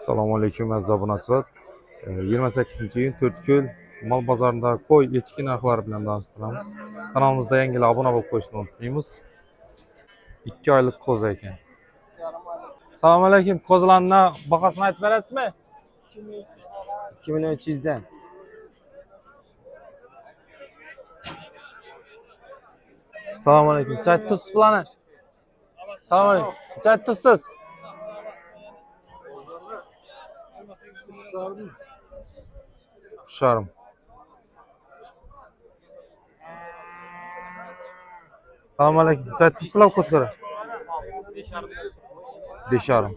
Assalomu alaykum aziz obunachilar. 28-iyun To'rtko'l mol bozorida qo'y echki narxlari bilan tanishtiramiz. Kanalimizda yangilar obuna bo'lib qo'yishni unutmaymiz. 2 oylik qo'z ekan. Assalomu alaykum. Qo'zlarning bahosini aytib berasizmi? 2300 dan. Assalomu alaykum. Chay tuzsiz plani. Assalomu alaykum. Chay tuzsiz. Şarım. Assalomu alaykum. Chay tuzsizlar qo'shqara. 5,5.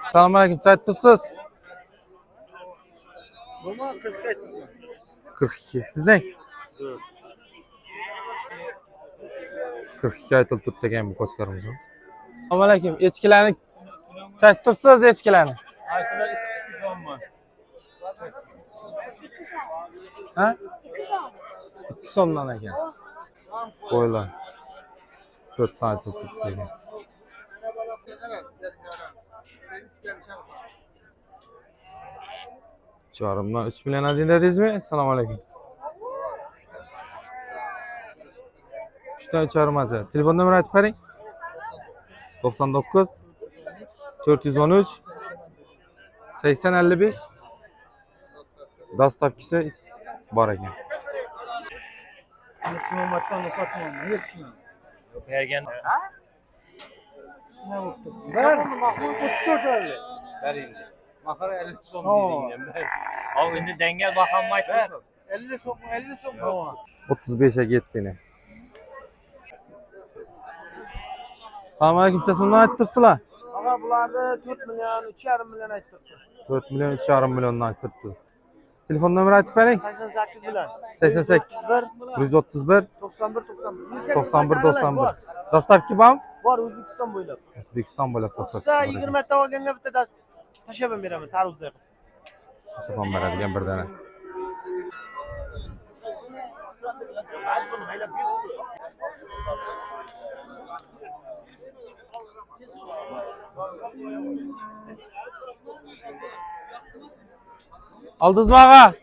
Assalomu alaykum. Chay tuzsiz. 42. Sizning? 42 aytilib turibdi ekan bu qo'shqarimiz. Assalomu alaykum. Echkilarni chay tuzsiz echkilarni. Ha? 2 so'mdan ekan. Qo'ylar. 4 tane aytilib turibdi ekan. Çağrımdan 3 milyon adın dediniz mi? Assalomu alaykum. 3 tane çağrım açar. Telefon numarayı aytib bering. 99 413 8055 Dastavkisi bor ekan. Bergen. Ver, 34 öyle. Ver indi. Makara 50 son dedin ben. Al indi dengel bakanmaydı. 50 son 50 son. 35'e gittiğini. Assalomu alaykum. Çasımdan ayttırsılar. Ama bunlarda 4 milyon, 3,5 milyon ayttırsın. 4 milyon 3,5 milyondan aytırdı. Telefon numarayı aytib bering. 88 bilen. 88 131 91 91 91. Dastavki bormi? Var O'zbekiston bo'ylab. O'zbekiston bo'ylab dastavkisi Usta bor. 20 ta olganga bitta tashlab beraman, tarvuzda. Tashlab beradigan bir dana. Aldınızmı ağa?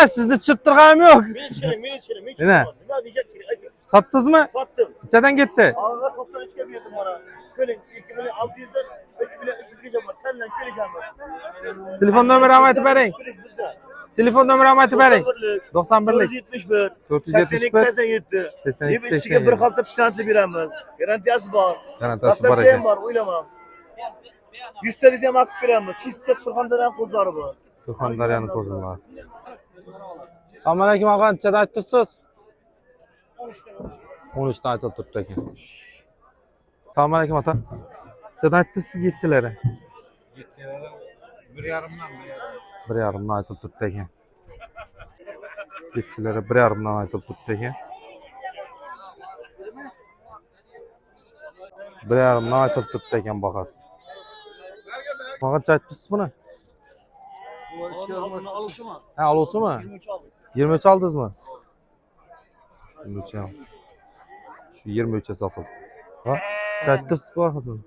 Sizni tushib turganim yo'q. Men Ne? Sattınız mı? Sattım. Nechadan ketdi? Ağına 93'e verdim bana. Kölün 2600'den 3300'e var. Tellen geleceğim ben. Telefon numaramı aytib bering. Telefon numaramı aytib bering. 91'lik 471 471 87 82 bir 87. hafta pisantlı biremiz. Garantiyası var. Garantiyası var Hatta ekan. var, oylama. 100 TL'ye makul biremiz. Çizse Surxondaryo qo'zlari bu. Surxondaryoning qo'zilari. Assalomu alaykum og'a, nechadan aytdingiz? 13 dan aytilib turibdi ekan. Assalomu alaykum ota. Nechadan aytdingiz yetchilari? 1,5'dan 1,5 dan aytilib turibdi ekan. Yetchilari 1,5 dan aytilib turibdi ekan. 1,5 dan aytilib turibdi ekan bahası. Og'a aytdingiz buni? Ha, aluvchi mi? 23 aldınız mı? 23 al. Şu 23'e satıldı. Ha? Çayttırsız bakasın.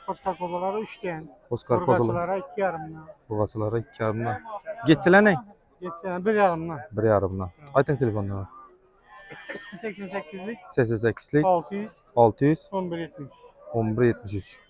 Koskar kozaları 3 gen. Koskar kozalar. Burgaçılara 2,5'dan. Burgaçılara 2,5'dan. Geçsiler ne? Geçen 1,5'dan. 1,5'dan. Aytın telefonunu. 88'lik 88'lik 600 600 11,70. 11 73.